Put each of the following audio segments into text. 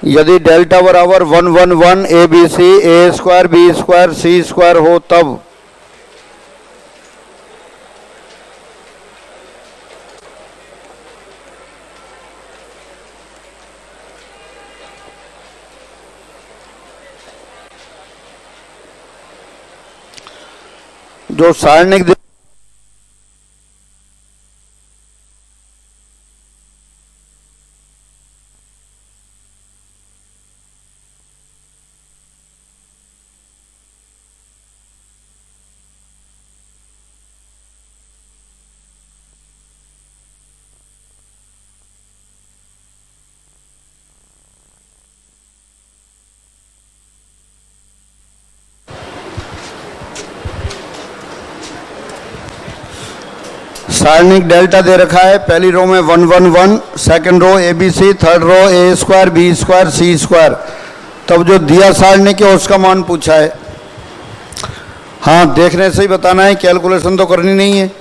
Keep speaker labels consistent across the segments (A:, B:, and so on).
A: यदि डेल्टा बराबर 1 1 1 a b c a square b square c square हो तब जो सारणिक सारणिक डेल्टा दे रखा है। पहली रो में 1 1 1, second row a b c, third row a square b square c square. तब जो दिया सारणिक है उसका मान पूछा है। हाँ, देखने से ही बताना है, कैलकुलेशन तो करनी नहीं है।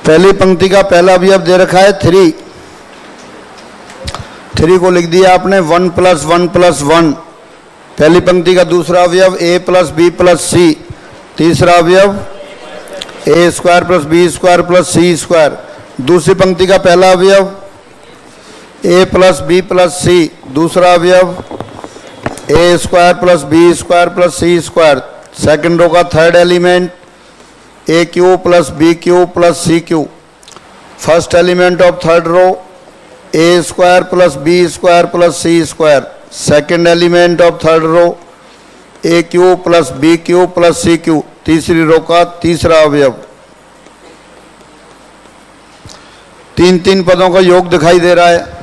A: पहली पंक्ति का पहला अवयव दे रखा है 3 को लिख दिया आपने 1 + 1 + 1। पहली पंक्ति का दूसरा अवयव a + b + c। तीसरा अवयव a² + b² + c²। दूसरी पंक्ति का पहला अवयव a + b + c। दूसरा अवयव a² + b² + c²। Second row का third element AQ + BQ + CQ। First element of third row A² + B² + C²। Second element of third row AQ + BQ + CQ। तीसरी रो का तीसरा अवयव। 3 पदों का योग दिखाई दे रहा है।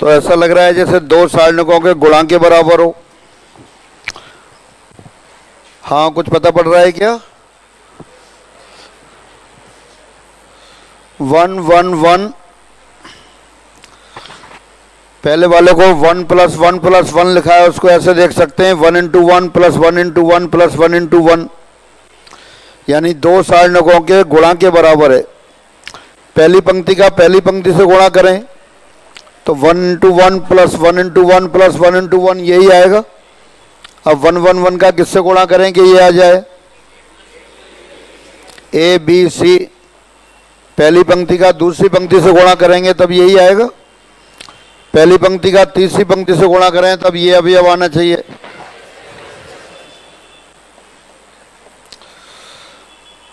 A: तो ऐसा लग रहा है जैसे दो सारणिकों के गुणा के बराबर हो। हाँ, कुछ पता पड़ रहा है क्या? 1 1 1, पहले वाले को 1 + 1 + 1 लिखा है, उसको ऐसे देख सकते हैं 1 × 1 + 1 × 1 + 1 × 1, यानी दो सारणिकों के गुणा के बराबर है। पहली पंक्ति का पहली पंक्ति से गुणा करें तो 1 × 1 + 1 × 1 + 1 × 1 यही आएगा। अब 1 1 1 का किससे गुणा करें कि ये आ जाए? A B C। पहली पंक्ति का दूसरी पंक्ति से गुणा करेंगे तब यही आएगा। पहली पंक्ति का तीसरी पंक्ति से गुणा करें तब ये अवयव आना चाहिए।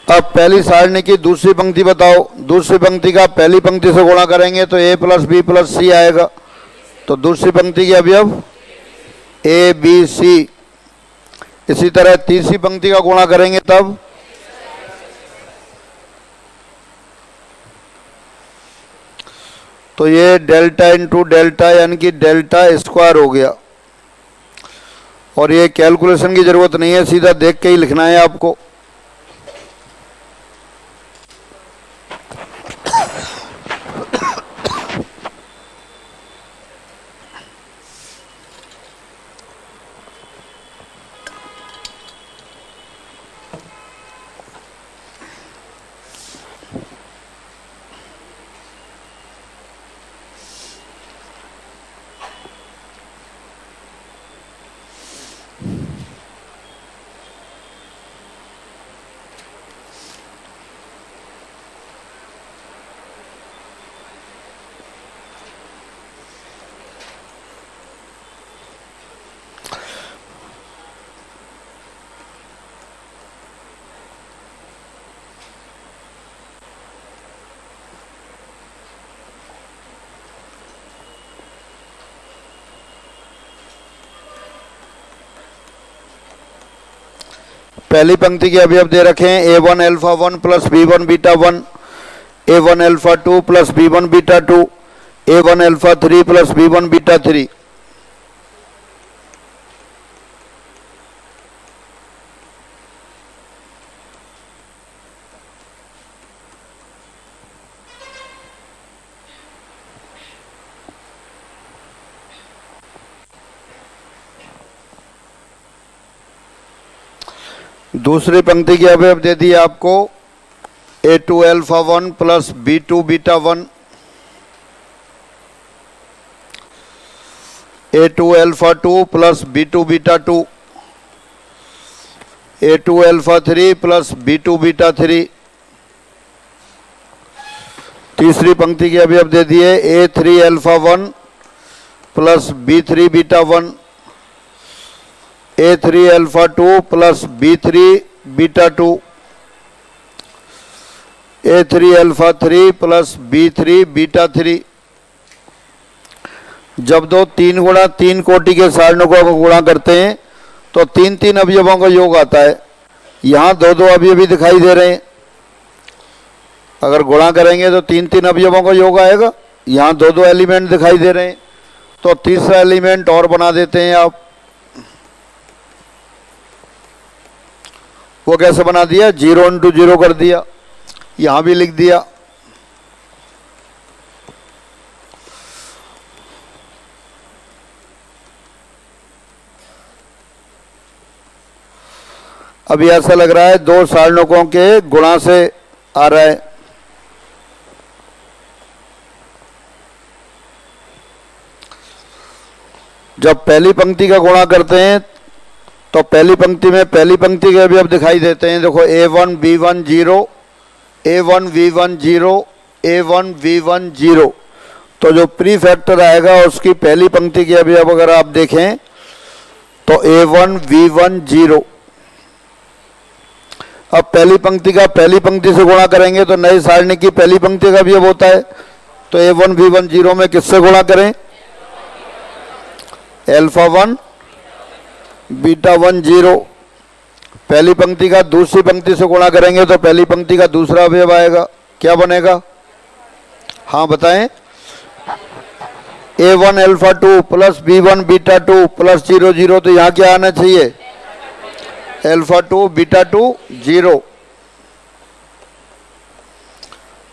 A: अब पहली सारणी की दूसरी पंक्ति बताओ। दूसरी पंक्ति का पहली पंक्ति से गुणा करेंगे तो A + B + C आएगा। तो दूसरी पंक्ति के अवयव A B C। इसी तरह तीसरी पंक्ति का गुणा करेंगे तब तो ये डेल्टा × डेल्टा यानी कि डेल्टा स्क्वायर हो गया। और ये कैलकुलेशन की जरूरत नहीं है, सीधा देख के ही लिखना है आपको। पहली पंक्ति के अवयव दे रखे हैं A1 α1 + B1 β1, A1 α2 + B1 β2, A1 alpha 3 plus B1 beta 3। दूसरी पंक्ति की अवयव दे दी आपको A2 alpha 1 plus B2 beta 1, A2 alpha 2 plus B2 beta 2, A2 alpha 3 plus B2 beta 3। तीसरी पंक्ति की अवयव दे दिए A3 alpha 1 plus B3 beta 1, A3 alpha 2 plus B3 beta 2, A3 alpha 3 plus B3 beta 3। जब दो 3 गुणा 3 कोटि के सारणकों को गुणा करते हैं तो 3 अवयवों का योग आता है। यहाँ 2 अवयव भी दिखाई दे रहे हैं, अगर गुणा करेंगे तो 3 अवयवों का योग आएगा। यहाँ 2 एलिमेंट दिखाई दे रहे हैं, तो तीसरा एलिमेंट और बना देते हैं आप। वो कैसे बना दिया, 0 इंटू 0 कर दिया, यहां भी लिख दिया। अभी ऐसा लग रहा है 2 सारणकों के गुणा से आ रहा है। जब पहली पंक्ति का गुणा करते हैं तो पहली पंक्ति में पहली पंक्ति के भी अब दिखाई देते हैं। देखो A1 B1 0, A1 V1 0, A1 V1 0, तो जो प्री फैक्टर आएगा उसकी पहली पंक्ति की अभी अब अगर आप देखें तो A1 V1 0। अब पहली पंक्ति का पहली पंक्ति से गुणा करेंगे तो नई सारणी की पहली पंक्ति का भी अब होता है, तो A1 V1 0 में किससे गुणा करें, अल्फा 1 बीटा 1 0। पहली पंक्ति का दूसरी पंक्ति से गुणा करेंगे तो पहली पंक्ति का दूसरा अवयव आएगा, क्या बनेगा, हाँ बताएं, A1 alpha 2 plus B1 beta 2 plus 0 0, तो यहाँ क्या आना चाहिए, अल्फा 2 बीटा 2 0।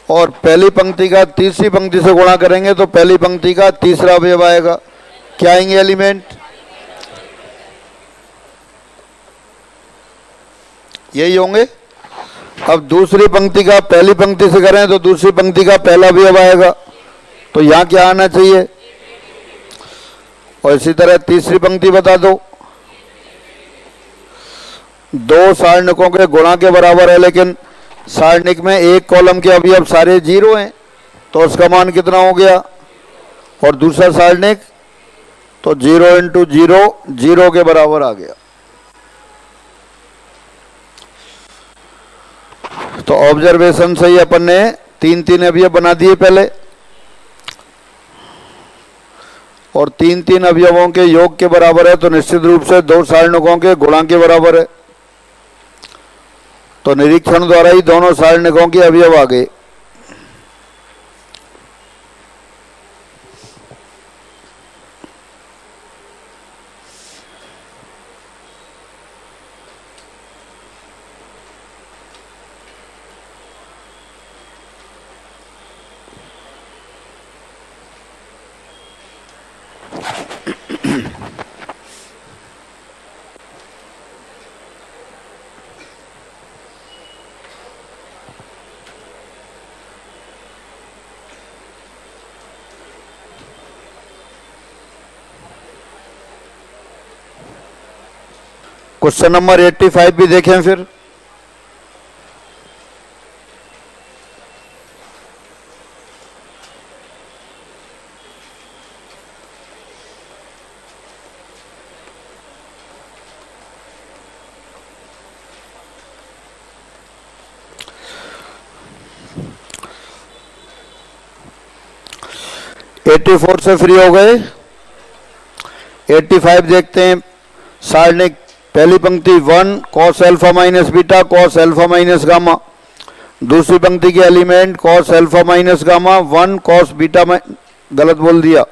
A: और पहली पंक्ति का तीसरी पंक्ति से गुणा करेंगे तो पहली पंक्ति का तीसरा अवयव आएगा, क्या आएंगे एलिमेंट, यही होंगे। अब दूसरी पंक्ति का पहली पंक्ति से करें तो दूसरी पंक्ति का पहला अवयव आएगा, तो यहां क्या आना चाहिए। और इसी तरह तीसरी पंक्ति बता दो, 2 सारणकों के गुणा के बराबर है, लेकिन सारणिक में एक कॉलम के अवयव सारे 0 हैं, तो उसका मान कितना हो गया। और दूसरा सारणिक तो 0 इंटू 0 0 के बराबर आ गया। तो ऑब्जर्वेशन से ही अपन ने 3 अवयव बना दिए पहले, और 3 अवयवों के योग के बराबर है, तो निश्चित रूप से 2 सारणकों के गुणा के बराबर है। तो निरीक्षण द्वारा ही दोनों सारणकों के अवयव आ गए। क्वेश्चन नंबर 85 भी देखें फिर। (84) से फ्री हो गए। 85 देखते हैं। सारणिक पहली पंक्ति 1 cos alpha minus beta cos alpha minus gamma, दूसरी पंक्ति के element cos alpha minus gamma 1 cos beta गलत बोल दिया।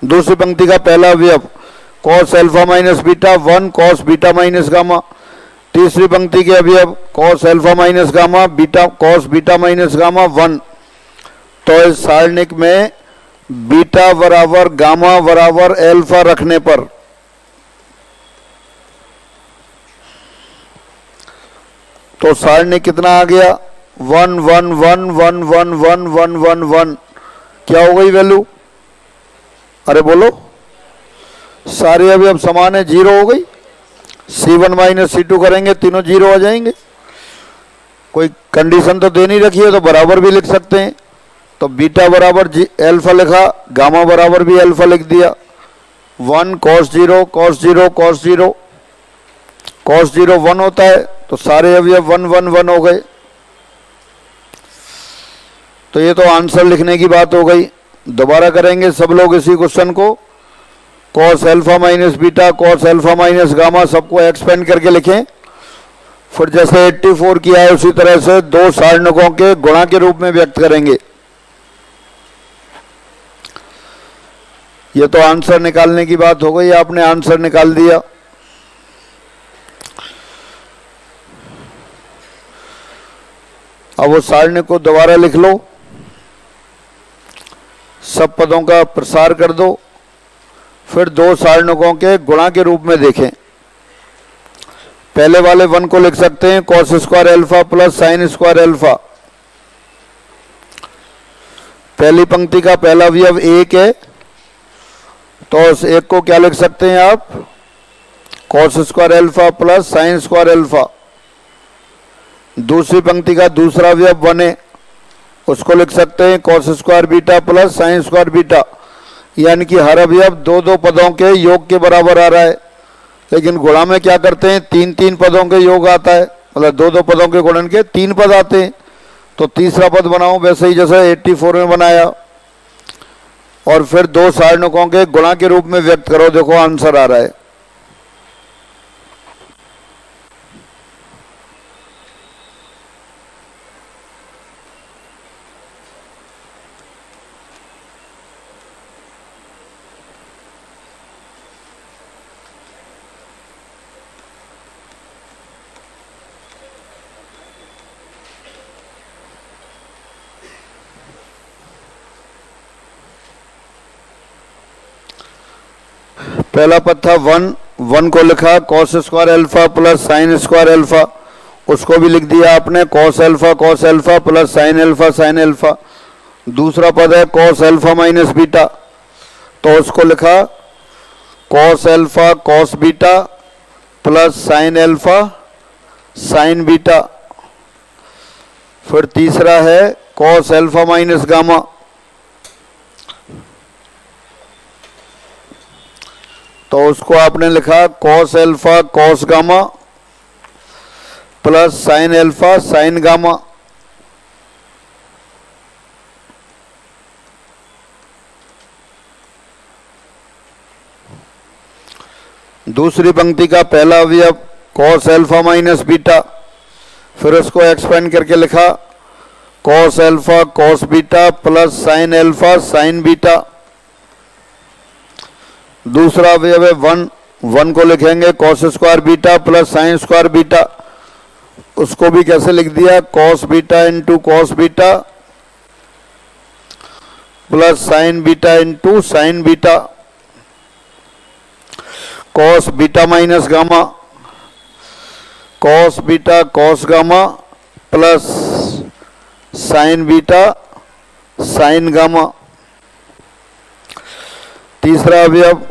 A: दूसरी पंक्ति का पहला अवयव cos alpha minus beta 1 cos beta minus gamma. तीसरी पंक्ति के अवयव cos alpha minus gamma beta cos beta minus gamma 1। तो इस सारणिक में बीटा बराबर गामा बराबर अल्फा रखने पर तो सारणिक कितना आ गया 1 1 1 1 1 1 1 1 1। क्या हो गई वैल्यू? अरे बोलो, सारे अभी अब समान है, 0 हो गई। C1 माइनस C2 करेंगे, तीनों 0 हो जाएंगे। कोई कंडीशन तो दे नहीं रखी है तो बराबर भी लिख सकते हैं। तो बीटा बराबर अल्फा लिखा, गामा बराबर भी अल्फा लिख दिया। 1 cos 0 cos 0 cos 0 cos 0 1 होता है, तो सारे अवयव 1 1 1 हो गए। तो ये तो आंसर लिखने की बात हो गई। दोबारा करेंगे सब लोग इसी क्वेश्चन को। Cos alpha minus beta cos alpha minus gamma सबको एक्सपेंड करके लिखें। फिर जैसे 84 किया है उसी तरह से दो सारणकों के गुणा के रूप में व्यक्त करेंगे। ये तो आंसर निकालने की बात हो गई, आपने आंसर निकाल दिया। अब वो सारणिक को दोबारा लिख लो, सब पदों का प्रसार कर दो, फिर दो सारणकों के गुणा के रूप में देखें। पहले वाले 1 को लिख सकते हैं cos square alpha plus sine square alpha. पहली पंक्ति का पहला अवयव 1 है, तो उस 1 को क्या लिख सकते हैं आप? Cos square alpha plus sine square alpha. दूसरी पंक्ति का दूसरा अवयव 1 है, उसको लिख सकते हैं cos square beta plus sine square beta. यानी कि हर अवयव दो दो पदों के योग के बराबर आ रहा है, लेकिन गुणा में क्या करते हैं? 3 3 पदों के योग आता है, मतलब दो दो पदों के गुणन के 3 पद आते हैं। तो तीसरा पद बनाओ वैसे ही जैसे 84 में बनाया, और फिर दो सारणकों के गुणा के रूप में व्यक्त करो। देखो आंसर आ रहा है। पहला पद था 1 को लिखा cos square alpha plus sine square alpha, उसको भी लिख दिया आपने cos alpha plus sine alpha. दूसरा पद है कॉस अल्फा माइनस बीटा, तो उसको लिखा cos alpha cos beta plus sine alpha sign beta. फिर तीसरा है कॉस अल्फा माइनस गामा, तो उसको आपने लिखा cos alpha cos gamma plus sine alpha sign gamma. दूसरी पंक्ति का पहला अवयव कॉस अल्फा माइनस बीटा, फिर उसको एक्सपेंड करके लिखा cos alpha cos beta plus sine alpha sign beta. दूसरा अवयव है 1 को लिखेंगे cos square beta plus sine square beta, उसको भी कैसे लिख दिया cos beta into cos beta plus sign beta into sine beta. Cos beta minus gamma, cos beta cos gamma plus sign beta sine gamma. तीसरा अवयव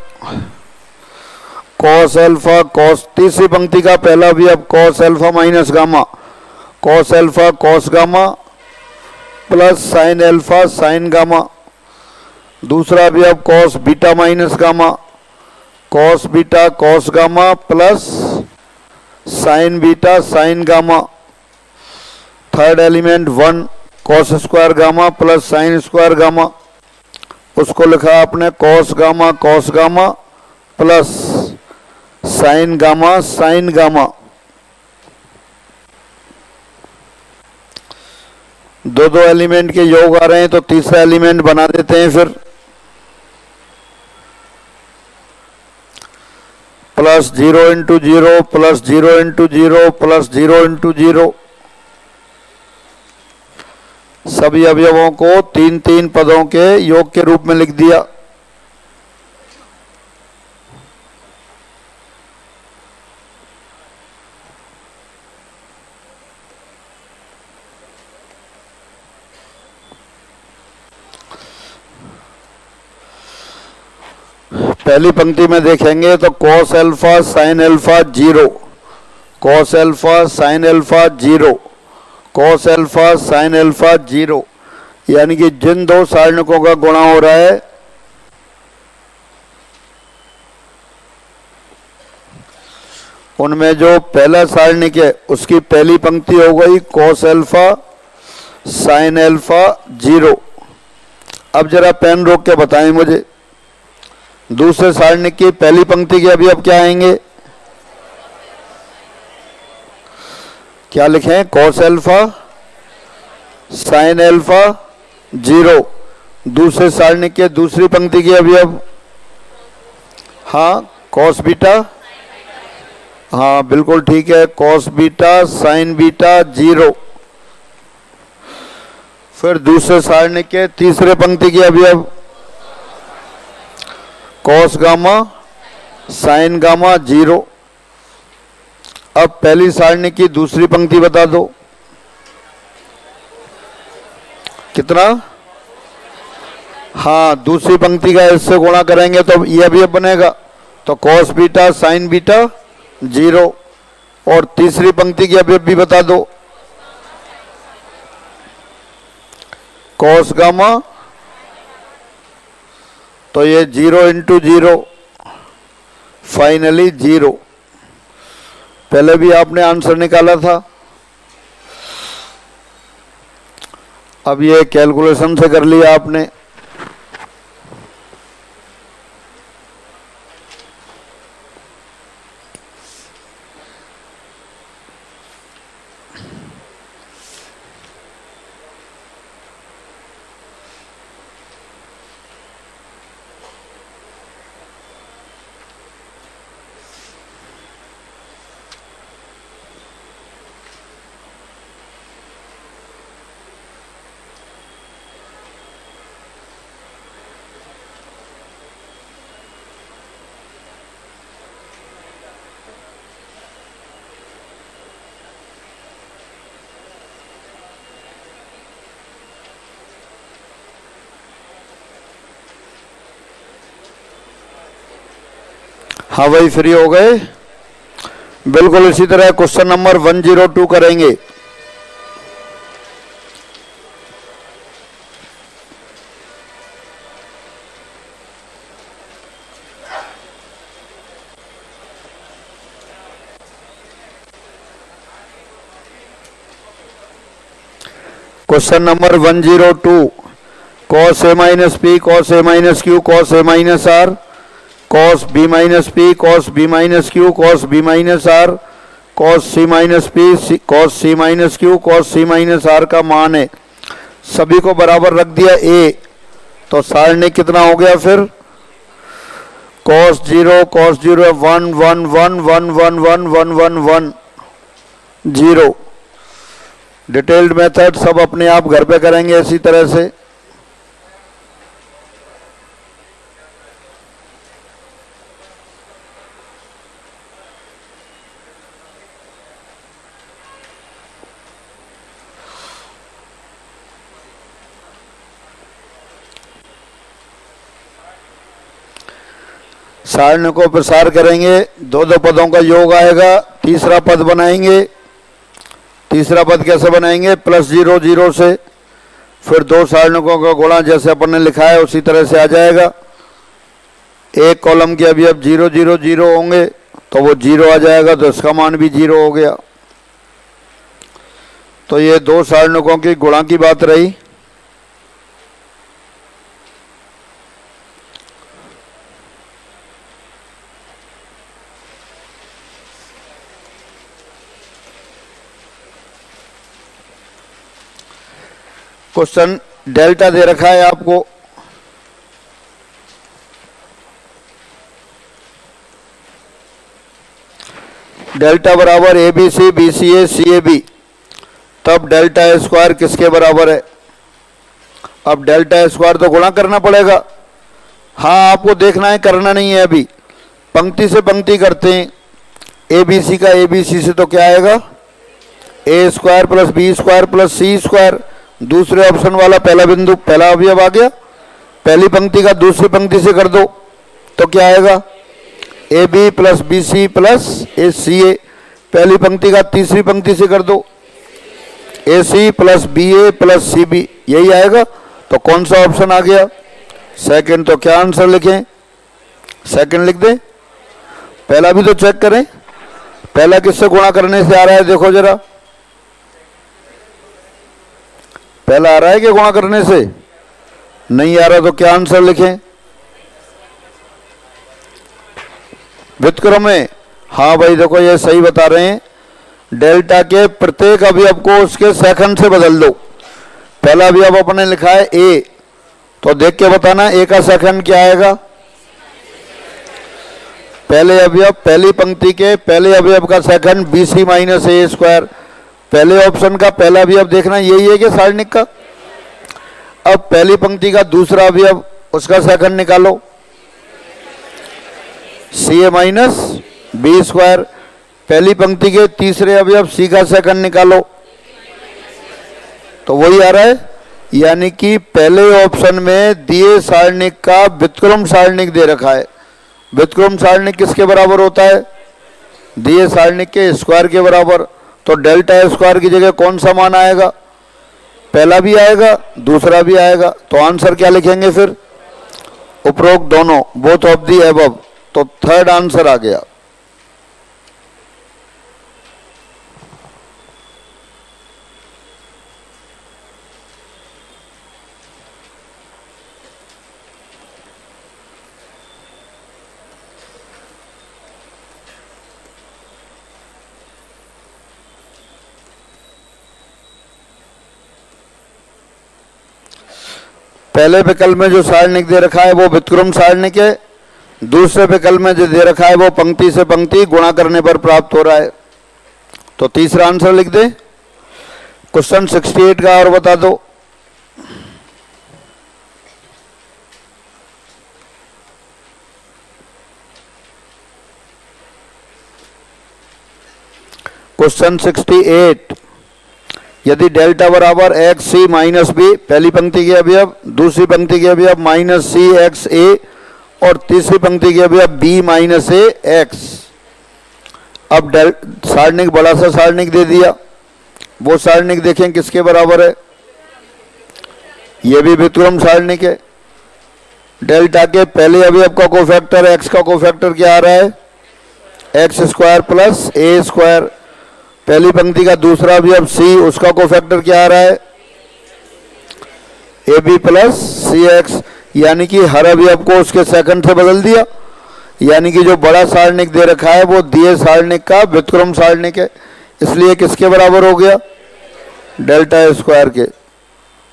A: cos alpha cos, तीसरी पंक्ति का पहला अवयव cos alpha minus gamma, cos alpha cos gamma plus sine alpha sign gamma. दूसरा अवयव cos beta minus gamma, cos beta cos gamma plus sign beta sine gamma. Third element 1 cos square gamma plus sine square gamma, उसको लिखा आपने cos gamma plus sign gamma. दो element के योग आ रहे हैं, तो तीसरा एलिमेंट बना देते हैं। फिर plus 0 into 0 plus 0 into 0 plus 0 into 0। सभी अवयवों को तीन तीन पदों के योग के रूप में लिख दिया। पहली पंक्ति में देखेंगे तो cos alpha sine alpha 0, cos alpha sine alpha 0, cos alpha sine alpha 0, यानी कि जिन दो सारणिकों का गुणा हो रहा है उनमें जो पहला सारणिक है उसकी पहली पंक्ति हो गई कॉस अल्फा साइन अल्फा 0। अब जरा पेन रोक के बताएं मुझे, दूसरे सारणिक की पहली पंक्ति के अभी अब क्या आएंगे? क्या लिखें? Cos alpha sine alpha 0। दूसरे सारणिक के दूसरी पंक्ति की अभी अब, हाँ, कॉस बीटा, हाँ बिल्कुल ठीक है, कॉस बीटा साइन बीटा 0। फिर दूसरे सारणिक के तीसरे पंक्ति की अभी अब कॉस गामा साइन गामा 0। अब पहली सारणी की दूसरी पंक्ति बता दो, कितना? हाँ, दूसरी पंक्ति का इससे गुणा करेंगे तो यह भी अब बनेगा, तो कॉस बीटा साइन बीटा 0। और तीसरी पंक्ति की अभी भी बता दो, कॉस गामा, तो ये 0 इंटू 0 फाइनली 0। पहले भी आपने आंसर निकाला था, अब ये कैलकुलेशन से कर लिया आपने। हाँ भाई, फ्री हो गए? बिल्कुल इसी तरह क्वेश्चन नंबर 102 करेंगे। Question number 102, cos a minus p cos a minus q cos a minus r cos b minus p cos b minus q cos b minus r cos c minus p cos c minus q cos c minus r का मान है। सभी को बराबर रख दिया ए, तो सारणी कितना हो गया फिर? कॉस 0 1 1 1 1 1 1 1 1 1 0। डिटेल्ड मेथड सब अपने आप घर पे करेंगे इसी तरह से। सारणी को प्रसार करेंगे, दो दो पदों का योग आएगा, तीसरा पद बनाएंगे। तीसरा पद कैसे बनाएंगे? +0 0 से, फिर दो सारणिकों का गुणा जैसे अपन ने लिखा है उसी तरह से आ जाएगा। एक कॉलम के अभी अब 0 0 0 होंगे तो वो 0 आ जाएगा, तो इसका मान भी 0 हो गया। तो ये दो सारणिकों की गुणा की बात रही। क्वेश्चन डेल्टा दे रखा है आपको, डेल्टा बराबर a b c b c a C a b, तब डेल्टा स्क्वायर किसके बराबर है? अब डेल्टा स्क्वायर तो गुणा करना पड़ेगा। हाँ, आपको देखना है, करना नहीं है अभी। पंक्ति से पंक्ति करते हैं। ए बी सी का ए बी सी से तो क्या आएगा? A square plus B square plus C square. दूसरे ऑप्शन वाला पहला बिंदु, पहला अवयव आ गया। पहली पंक्ति का दूसरी पंक्ति से कर दो तो क्या आएगा? A B plus B C plus A C A. पहली पंक्ति का तीसरी पंक्ति से कर दो, A C plus B A plus C B, यही आएगा। तो कौन सा ऑप्शन आ गया? सेकंड। तो क्या आंसर लिखें? सेकंड लिख दें। पहला भी तो चेक करें, पहला किससे गुणा करने से आ रहा है? देखो जरा, पहला आ रहा है कि गुणा करने से? नहीं आ रहा, तो क्या आंसर लिखें? व्युत्क्रम में। हाँ भाई देखो, ये सही बता रहे हैं। डेल्टा के प्रत्येक अवयव को उसके सेकंड से बदल दो। पहला अवयव अपने लिखा है ए, तो देख के बताना ए का सेकंड क्या आएगा। पहले अवयव, पहली पंक्ति के पहले अवयव का सेकंड बी सी माइनस ए स्क्वायर। पहले ऑप्शन का पहला अवयव देखना यही है कि सारणिक का। अब पहली पंक्ति का दूसरा अवयव, उसका सेकंड निकालो, सी ए माइनस बी स्क्वायर। पहली पंक्ति के तीसरे अवयव सी का सेकंड निकालो, तो वही आ रहा है। यानी कि पहले ऑप्शन में दिए सारणिक का व्युत्क्रम सारणिक दे रखा है। व्युत्क्रम सारणिक किसके बराबर होता है? दिए सारणिक के स्क्वायर के बराबर। तो डेल्टा स्क्वायर की जगह कौन सा मान आएगा? पहला भी आएगा, दूसरा भी आएगा। तो आंसर क्या लिखेंगे फिर? उपरोक्त दोनों, बोथ ऑफ दी अबव। तो थर्ड आंसर आ गया। पहले विकल्प में जो सारणिक दे रखा है वो व्युत्क्रम सारणिक है। दूसरे विकल्प में जो दे रखा है वो पंक्ति से पंक्ति गुणा करने पर प्राप्त हो रहा है। तो तीसरा आंसर लिख दे। क्वेश्चन 68 का और बता दो। क्वेश्चन 68, यदि डेल्टा बराबर एक्स सी माइनस बी, पहली पंक्ति के अवयव, दूसरी पंक्ति के अवयव माइनस सी एक्स ए और तीसरी पंक्ति के अवयव बी माइनस ए एक्स। अब सारणिक बड़ा सा सारणिक दे दिया, वो सारणिक देखें किसके बराबर है। ये भी व्युत्क्रम सारणिक है। डेल्टा के पहले अवयव का कोफैक्टर एक्स का कोफैक्टर क्या आ रहा है? एक्स स्क्वायर प्लस ए स्क्वायर। पहली पंक्ति का दूसरा अवयव सी, उसका कोफैक्टर क्या आ रहा है? A B plus c x. यानी कि हर अवयव को उसके सेकंड से बदल दिया। यानी कि जो बड़ा सारणिक दे रखा है वो दिए सारणिक का व्युत्क्रम सारणिक है। इसलिए किसके बराबर हो गया? डेल्टा स्क्वायर के।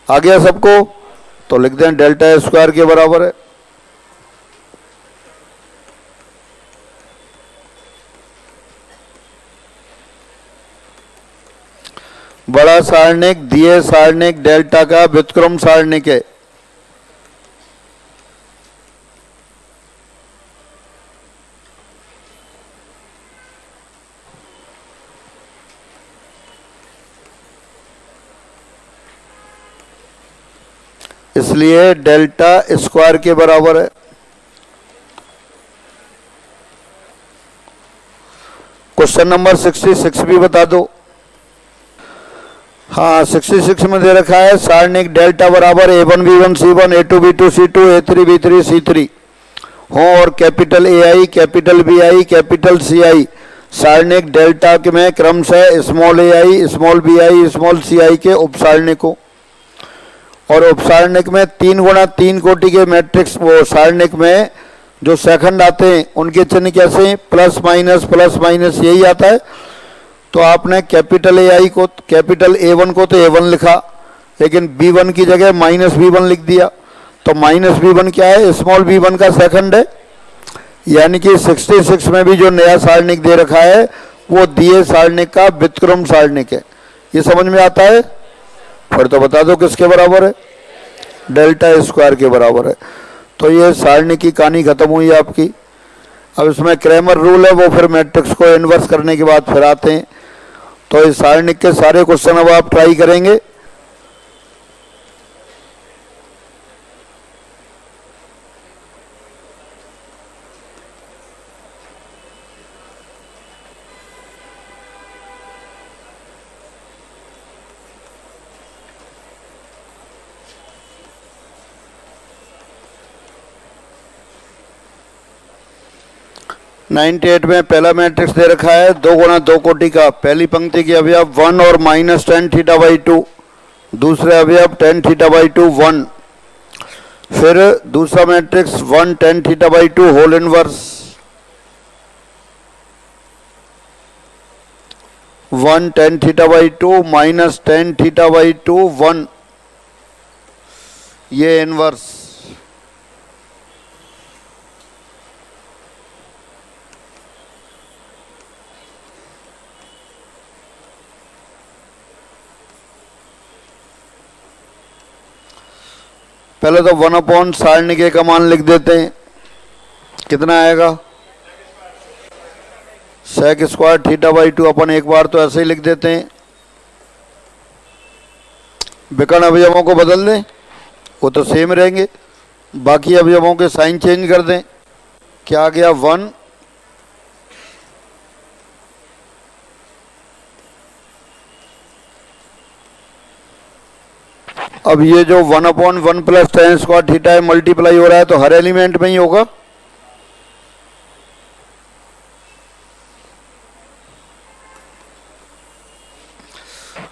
A: आ गया सबको? तो लिख दें डेल्टा स्क्वायर के बराबर है। बड़ा सारणिक दिए सारणिक डेल्टा का व्युत्क्रम सारणिक है। इसलिए डेल्टा स्क्वायर के बराबर है। क्वेश्चन नंबर 66 भी बता दो। हाँ, 66 में दे रखा है सारणिक डेल्टा बराबर A1 B1 C1 A2 B2 C2 A3 B3 C3 हो और capital AI capital BI capital CI सारणिक डेल्टा के में क्रमशः small AI small BI small CI के उपसारणिकों। और उपसारणिक में 3 गुणा 3 कोटि के मैट्रिक्स, वो सारणिक में जो सेकंड आते हैं उनके चिन्ह कैसे? प्लस माइनस यही आता है। तो आपने कैपिटल AI को, कैपिटल A1 को तो A1 लिखा, लेकिन B1 की जगह माइनस B1 लिख दिया। तो माइनस B1 क्या है? स्मॉल B1 का सेकंड है। यानी कि 66 में भी जो नया सारणिक दे रखा है वो दिए सारणिक का व्युत्क्रम सारणिक है। ये समझ में आता है? फिर तो बता दो किसके बराबर है? डेल्टा स्क्वायर के बराबर है। तो ये सारणी की कहानी खत्म हुई आपकी। अब इसमें क्रैमर रूल है, वो फिर मैट्रिक्स को इन्वर्स करने के बाद फिर आते हैं। तो इस सारणी के सारे क्वेश्चन अब आप ट्राई करेंगे। (98) में पहला मैट्रिक्स दे रखा है 2 गुणा 2 कोटि का। पहली पंक्ति की अवयव 1 और माइनस टेन थीटा बाई 2, दूसरे अवयव टेन थीटा बाई 2 1। फिर दूसरा matrix 1 tan theta by 2 whole inverse, 1 tan theta by 2 minus tan theta by 2 1, ये इनवर्स। पहले तो 1 सारणी के का मान लिख देते हैं। कितना आएगा? सेक स्क्वायर थीटा बाई 2 अपन एक बार तो ऐसे ही लिख देते हैं। विकर्ण अवयवों को बदल दें, वो तो सेम रहेंगे। बाकी अवयवों के साइन चेंज कर दें। क्या आ गया? 1 अब ये जो 1/1 प्लस टेन स्क्वायर थीटा है मल्टीप्लाई हो रहा है, तो हर एलिमेंट में ही होगा।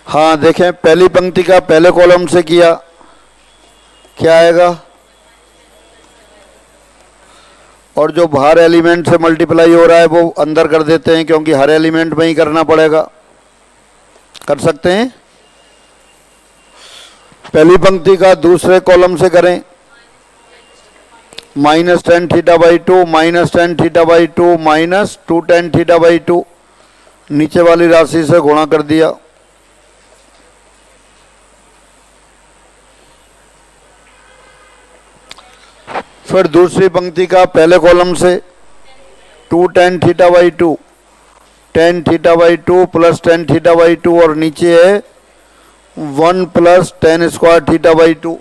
A: हाँ देखें, पहली पंक्ति का पहले कॉलम से किया, क्या आएगा? और जो बाहर एलिमेंट से मल्टीप्लाई हो रहा है वो अंदर कर देते हैं, क्योंकि हर एलिमेंट में ही करना पड़ेगा। कर सकते हैं। पहली पंक्ति का दूसरे कॉलम से करें, minus tan theta by 2 minus tan theta by 2 minus 2 ten theta by 2, नीचे वाली राशि से गुणा कर दिया। फिर दूसरी पंक्ति का पहले कॉलम से 2 ten theta by 2 ten theta by 2 plus ten theta by 2 और नीचे है 1 plus ten square theta by 2।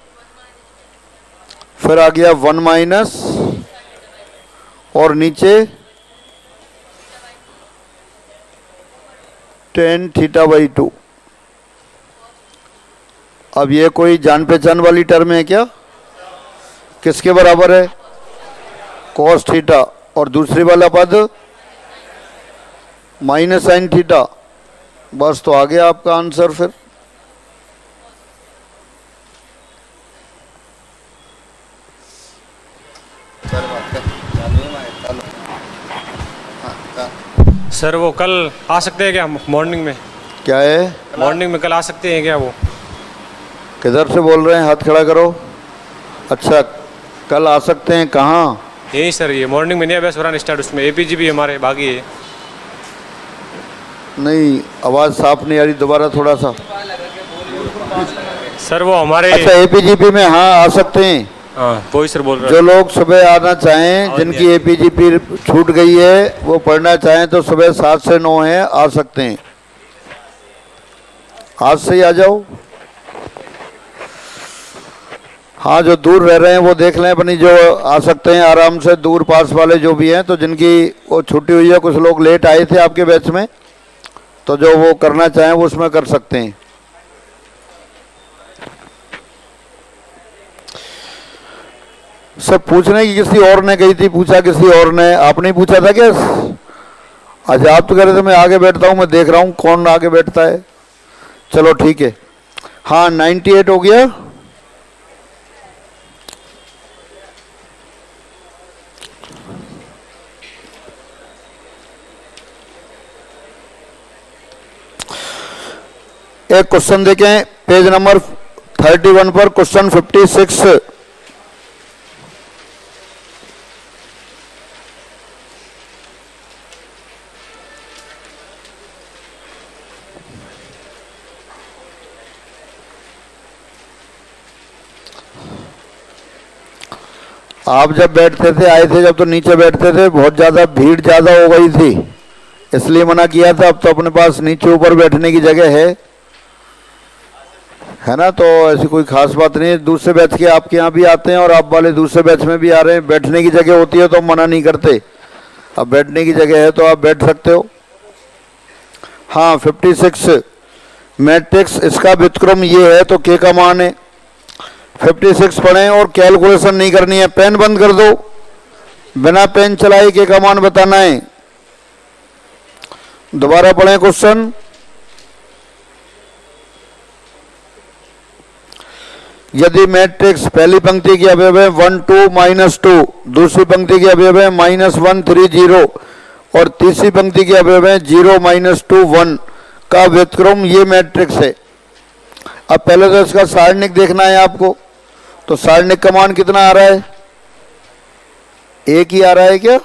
A: फिर आ गया 1 माइनस और नीचे टेन थीटा बाई 2। अब ये कोई जान पहचान वाली टर्म है क्या? किसके बराबर है? Cos theta. और दूसरी वाला पद माइनस साइन थीटा। बस तो आ गया आपका आंसर। फिर
B: सर वो कल आ सकते हैं क्या मॉर्निंग में?
A: क्या है?
B: मॉर्निंग में कल आ सकते हैं क्या वो?
A: किधर से बोल रहे हैं? हाथ खड़ा करो। अच्छा, कल आ सकते हैं। कहाँ?
B: यही सर, ये मॉर्निंग में नया बैच हो रहा है स्टार्ट, उसमें एपीजी भी हमारे बागी है।
A: नहीं, आवाज़ साफ नहीं आ रही, दोबारा थोड़ा सा।
B: सर वो हमारे
A: अच्छा, एपीजीपी में हाँ आ सकते हैं।
B: हाँ वही सर बोल रहे
A: जो लोग सुबह आना चाहें, जिनकी एपीजीपी छूट गई है, वो पढ़ना चाहें तो सुबह 7 से 9 है, आ सकते हैं। आज से ही आ जाओ। हाँ, जो दूर रह रहे हैं वो देख लें अपनी, जो आ सकते हैं आराम से, दूर पास वाले जो भी हैं। तो जिनकी वो छुट्टी हुई है, कुछ लोग लेट आए थे आपके बैच में, तो जो वो करना चाहें वो उसमें कर सकते हैं। सब पूछने की किसी और ने कही थी, पूछा किसी और ने, आपने पूछा था क्या? अच्छा, आप तो कह रहे थे मैं आगे बैठता हूँ, मैं देख रहा हूँ कौन आगे बैठता है। चलो ठीक है। हाँ, 98 हो गया। एक क्वेश्चन देखें, पेज नंबर 31 पर क्वेश्चन 56। आप जब बैठते थे, आए थे जब, तो नीचे बैठते थे, बहुत ज़्यादा भीड़ ज़्यादा हो गई थी इसलिए मना किया था। अब तो अपने पास नीचे ऊपर बैठने की जगह है ना, तो ऐसी कोई खास बात नहीं है। दूसरे बैच के आपके यहाँ भी आते हैं और आप वाले दूसरे बैच में भी आ रहे हैं, बैठने की जगह होती है तो हम मना नहीं करते। अब बैठने की जगह है तो आप बैठ सकते हो। हाँ, 56 मैट्रिक्स, इसका व्युत्क्रम ये है तो के का मान है 56 पढ़ें और कैलकुलेशन नहीं करनी है। पेन बंद कर दो, बिना पेन चलाए के का मान बताना है। दोबारा पढ़ें क्वेश्चन। यदि मैट्रिक्स पहली पंक्ति की अवयव है 1 2 -2, दूसरी पंक्ति की अवयव है -1 3 0 और तीसरी पंक्ति की अवयव है 0 -2 1 का व्युत्क्रम ये मैट्रिक्स है। अब पहले तो इसका सारणिक देखना है आपको। तो सारणिक का मान कितना आ रहा है? एक ही आ रहा है क्या?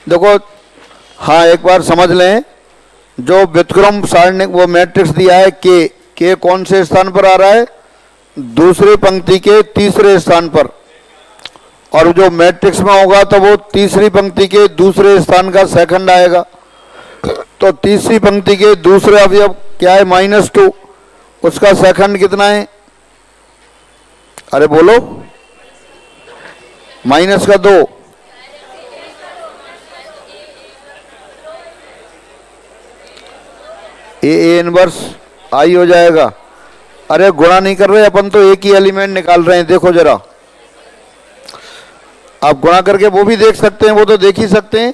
A: देखो, हाँ एक बार समझ लें, जो व्युत्क्रम सारणिक वो मैट्रिक्स दिया है के कौन से स्थान पर आ रहा है? दूसरी पंक्ति के तीसरे स्थान पर। और जो मैट्रिक्स में होगा तो वो तीसरी पंक्ति के दूसरे स्थान का सेकंड आएगा। तो तीसरी पंक्ति के दूसरे अवयव क्या है? -2, उसका सेकंड कितना है? अरे बोलो, -2। ए इनवर्स आई हो जाएगा। अरे गुणा नहीं कर रहे अपन, तो एक ही एलिमेंट निकाल रहे हैं। देखो जरा, आप गुणा करके वो भी देख सकते हैं, वो तो देख ही सकते हैं।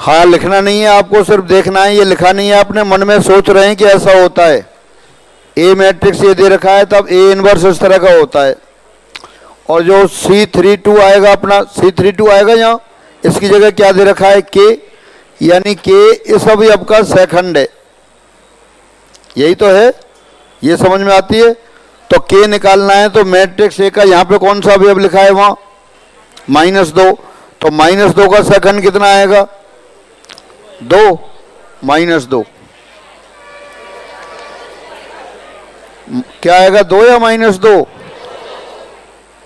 A: हाँ, लिखना नहीं है आपको, सिर्फ देखना है। ये लिखा नहीं है आपने, मन में सोच रहे हैं कि ऐसा होता है। ए मैट्रिक्स ये दे रखा है, तब ए इनवर्स इस तरह का होता है। और जो C32 आएगा, अपना C32 आएगा यहाँ, इसकी जगह क्या दे रखा है? के, यानी के इस अवयव का सेकंड है। यही तो है, ये समझ में आती है। तो के निकालना है तो मैट्रिक्स ए का यहाँ पे कौन सा अवयव लिखा है? वहाँ -2। तो -2 का सेकंड कितना आएगा? 2 -2 क्या आएगा? 2 या -2?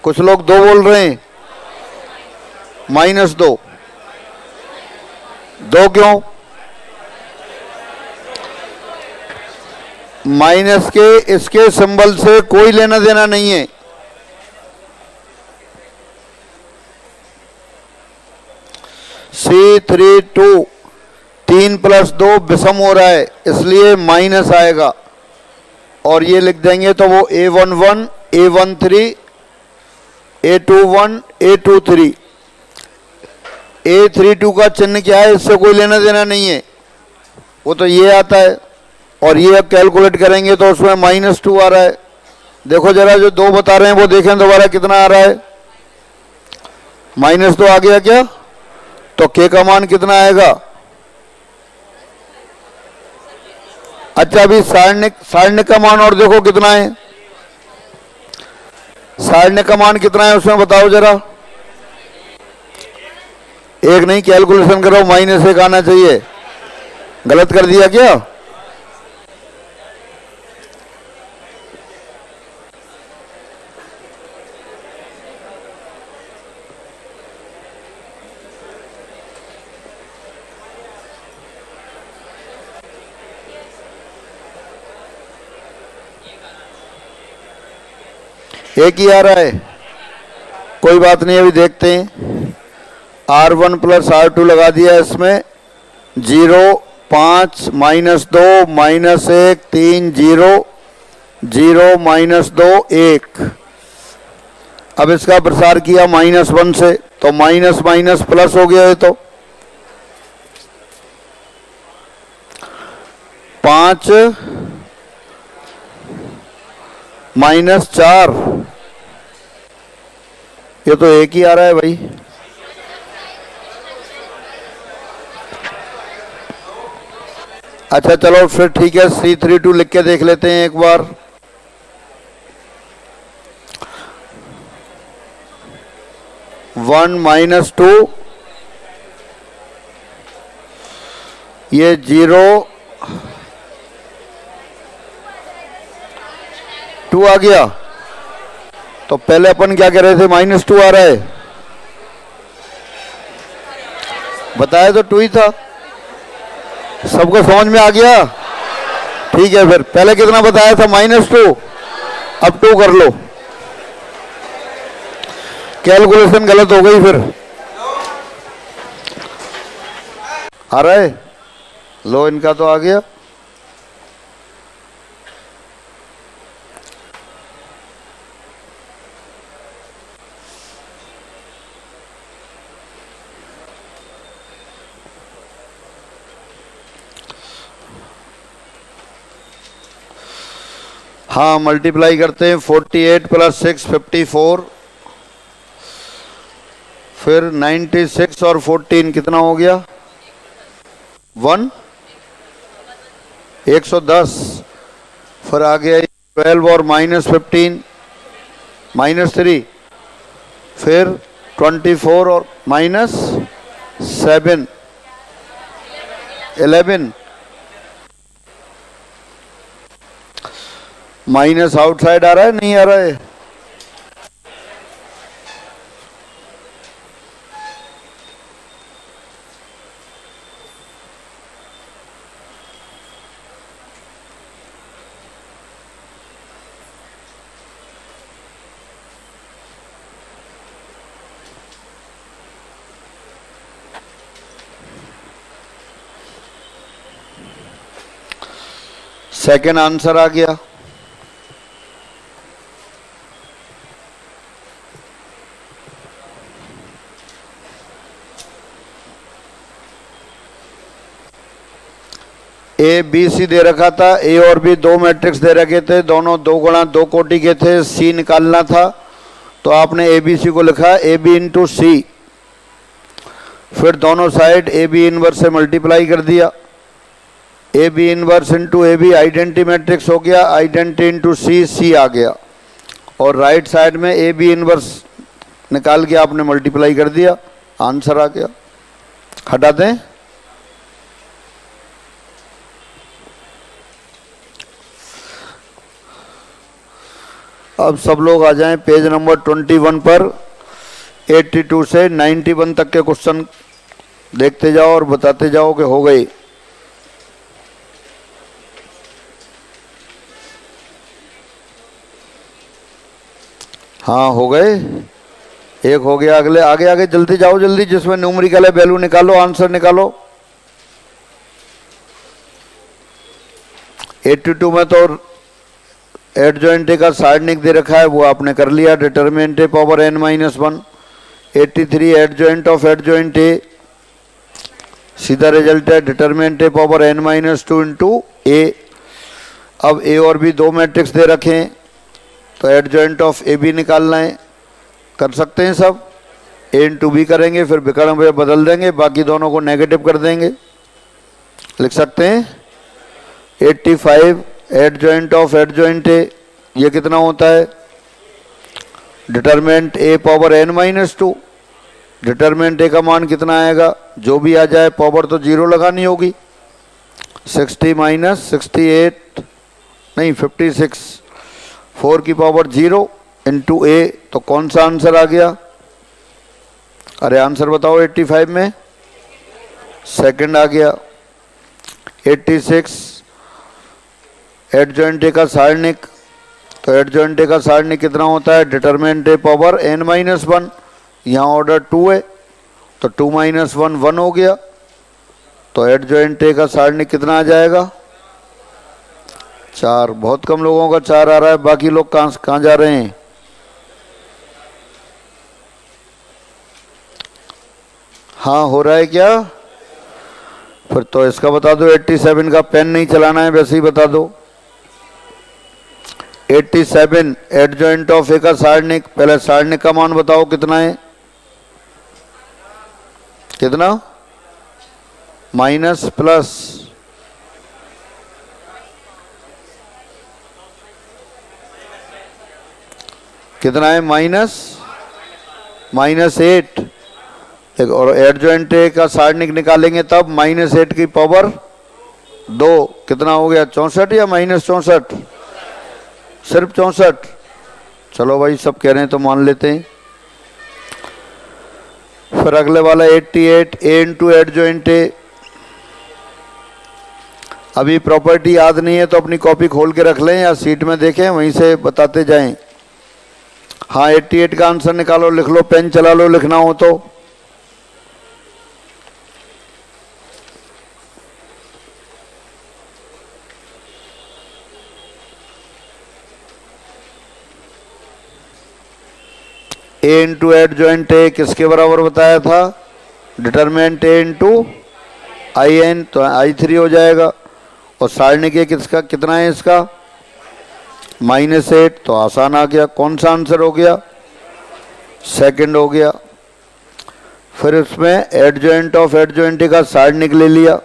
A: कुछ लोग 2 बोल रहे हैं। -2 2 क्यों? माइनस के इसके सिंबल से कोई लेना देना नहीं है। C32 3 + 2 विषम हो रहा है, इसलिए माइनस आएगा। और ये लिख देंगे तो वो A11 A13 A21 A23 A32 का चिन्ह क्या है? इससे कोई लेना देना नहीं है, वो तो ये आता है। और ये अब कैलकुलेट करेंगे तो उसमें -2 आ रहा है। देखो जरा, जो 2 बता रहे हैं वो देखें दोबारा कितना आ रहा है। -2 आ गया क्या? तो के का मान कितना आएगा? अच्छा, अभी सारणिक का मान और देखो कितना है। सारणिक का मान कितना है उसमें बताओ जरा। एक नहीं, कैलकुलेशन करो, -1 आना चाहिए। गलत कर दिया क्या? एक ही आ रहा है, कोई बात नहीं, अभी देखते हैं। R1 + R2 लगा दिया इसमें। 0 5 -2 -1 3 0 0 -2 1। अब इसका प्रसार किया -1 से, तो माइनस माइनस प्लस हो गया है। तो 5 -4, ये तो एक ही आ रहा है भाई। अच्छा चलो फिर ठीक है, C32 लिख के देख लेते हैं एक बार। -2, ये 0 2 आ गया। तो पहले अपन क्या कह रहे थे, -2 आ रहा है, बताया तो 2 ही था। सबको समझ में आ गया? ठीक है, फिर पहले कितना बताया था, -2, अब 2 कर लो। कैलकुलेशन गलत हो गई फिर। आ रहा है? लो इनका तो आ गया। हाँ मल्टीप्लाई करते हैं, 48 + 6 54, फिर 96 और 14 कितना हो गया, 110। फिर आ गया 12 और -15 -3, फिर 24 और -7 11, माइनस आउटसाइड आ रहा है, नहीं आ रहा है? सेकेंड आंसर आ गया। ए बी सी दे रखा था, ए और बी दो मैट्रिक्स दे रखे थे, दोनों 2 गुणा 2 कोटि के थे, सी निकालना था। तो आपने ए बी सी को लिखा ए बी इंटू सी, फिर दोनों साइड ए बी इनवर्स से मल्टीप्लाई कर दिया। A b inverse into a b identity matrix हो गया, आइडेंटिटी इंटू सी, सी आ गया। और राइट साइड में ए बी इनवर्स निकाल के आपने मल्टीप्लाई कर दिया, आंसर आ गया। हटा दें। अब सब लोग आ जाएं पेज नंबर 21 पर। 82 से 91 तक के क्वेश्चन देखते जाओ और बताते जाओ कि हो गए। हाँ हो गए, एक हो गया। अगले आगे आगे जल्दी जाओ, जल्दी, जिसमें न्यूमेरिकल है वैल्यू निकालो, आंसर निकालो। 82 में तो एडजॉइंट का सारणिक दे रखा है, वो आपने कर लिया, determinant A power n-1। 83 adjoint of adjoint A, सीधा रिजल्ट है determinant A power n-2 into A. अब ए और बी दो मैट्रिक्स दे रखे हैं, तो एडजॉइंट ऑफ ए बी निकालना है। कर सकते हैं सब, ए इंटू बी करेंगे, फिर विकर्ण में बदल देंगे, बाकी दोनों को नेगेटिव कर देंगे। लिख सकते हैं 85 एडजॉइंट ऑफ एडजॉइंट ए, ये कितना होता है, determinant A power n-2। Determinant A का मान कितना आएगा, जो भी आ जाए, पावर तो 0 लगानी होगी। 60 - 68 नहीं 56, 4 की पावर 0 इंटू ए, तो कौन सा आंसर आ गया? अरे आंसर बताओ 85 में, सेकंड आ गया। 86 एडजॉइंट ए का सारणिक, तो एडजॉइंट ए का सारणिक कितना होता है, डिटरमिनेंट ए पावर n-1। यहाँ ऑर्डर 2 है, तो 2 - 1 1 हो गया। तो एडजॉइंट ए का सारणिक कितना आ जाएगा, 4। बहुत कम लोगों का 4 आ रहा है, बाकी लोग कहाँ जा रहे हैं? हाँ हो रहा है क्या? फिर तो इसका बता दो, 87 का पेन नहीं चलाना है, वैसे ही बता दो। 87 एडजॉइंट ऑफ ए का सारणिक, पहले सारणिक का मान बताओ कितना है, कितना, माइनस प्लस, कितना है, -8। एक और एडजॉइंट ए का सारणिक निकालेंगे तब -8 की पावर 2, कितना हो गया, 64 या -64, सिर्फ 64। चलो भाई सब कह रहे हैं तो मान लेते हैं। फिर अगले वाला 88 ए इंटू एडजॉइंट ए। अभी प्रॉपर्टी याद नहीं है तो अपनी कॉपी खोल के रख लें या सीट में देखें, वहीं से बताते जाएं। हाँ 88 का आंसर निकालो, लिख लो, पेन चला लो लिखना हो तो। ए इंटू एडजॉइंट ए किसके बराबर बताया था, determinant a into I n, तो I3 हो जाएगा। और सारणिक ए किसका कितना है, इसका -8, तो आसान आ गया। कौन सा आंसर हो गया, सेकंड हो गया। फिर इसमें एडजॉइंट ऑफ एडजॉइंट ए का सारणिक ले लिया,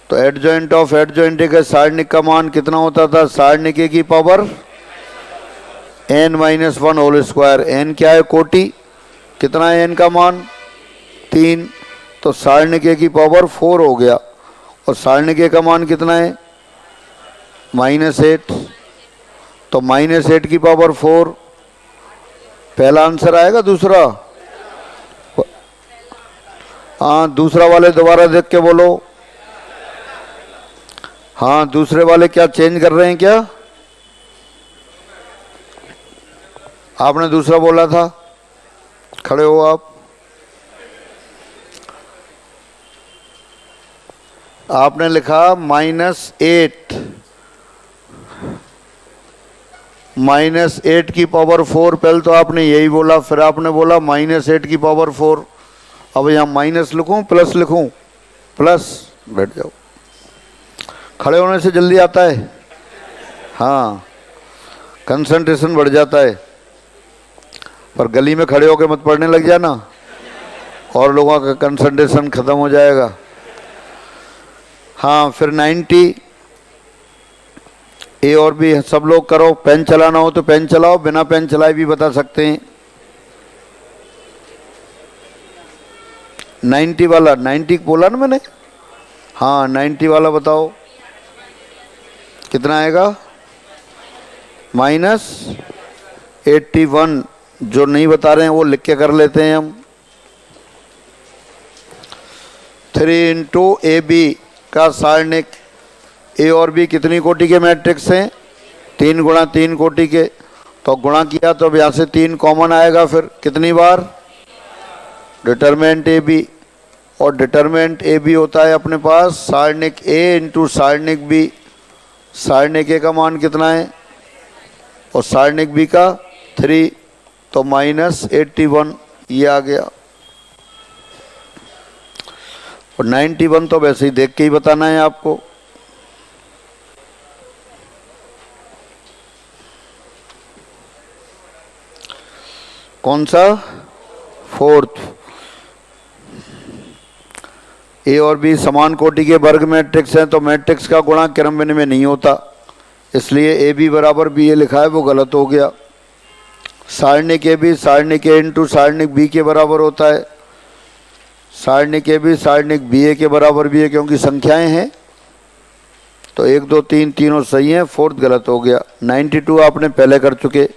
A: तो एडजॉइंट ऑफ एडजॉइंट ए का सारणिक का मान कितना होता था, सारणिक ए की power n-1 whole square. n क्या है, कोटि, कितना है n का मान, 3, तो सारणिक ए की पावर 4 हो गया। और सारणिक ए का मान कितना है, -8, तो -8 की पावर 4, पहला आंसर आएगा। दूसरा, हाँ दूसरा वाले दोबारा देख के बोलो। हाँ दूसरे वाले क्या चेंज कर रहे हैं क्या, आपने दूसरा बोला था, खड़े हो आप। आपने लिखा -8, -8 की पावर 4, पहले तो आपने यही बोला, फिर आपने बोला -8 की पावर 4। अब यहाँ माइनस लिखूं प्लस लिखूं, प्लस, बैठ जाओ, खड़े होने से जल्दी आता है, हाँ कंसंट्रेशन बढ़ जाता है। पर गली में खड़े होकर मत पढ़ने लग जाना, और लोगों का कंसंट्रेशन खत्म हो जाएगा। हाँ फिर 90, ए और भी सब लोग करो, पेन चलाना हो तो पेन चलाओ, बिना पेन चलाए भी बता सकते हैं। 90 वाला, 90 बोला ना मैंने, हाँ 90 वाला बताओ कितना आएगा, -81। जो नहीं बता रहे हैं वो लिख के कर लेते हैं हम। 3 इंटू ए बी का सारणिक, ए और बी कितनी कोटि के मैट्रिक्स हैं, 3 गुणा 3 कोटि के, तो गुणा किया तो अब यहाँ से 3 कॉमन आएगा, फिर कितनी बार, डिटरमिनेंट ए बी। और डिटरमिनेंट ए बी होता है अपने पास सारणिक ए इंटू सारणिक बी। सारणिक ए का मान कितना है और सारणिक बी का 3, तो -81 ये आ गया। और 91 तो वैसे ही देख के ही बताना है आपको। कौन सा, फोर्थ। ए और बी समान कोटि के वर्ग मैट्रिक्स हैं, तो मैट्रिक्स का गुणा क्रमबिन में नहीं होता, इसलिए ए बी बराबर बी ए लिखा है वो गलत हो गया। सारणिक ए बी सारणिक ए इंटू सारणिक बी के बराबर होता है, सारणिक ए बी सारणिक बी ए के बराबर भी है, क्योंकि संख्याएं हैं तो 1 2 3 तीनों सही हैं, फोर्थ गलत हो गया। 92 आपने पहले कर चुके।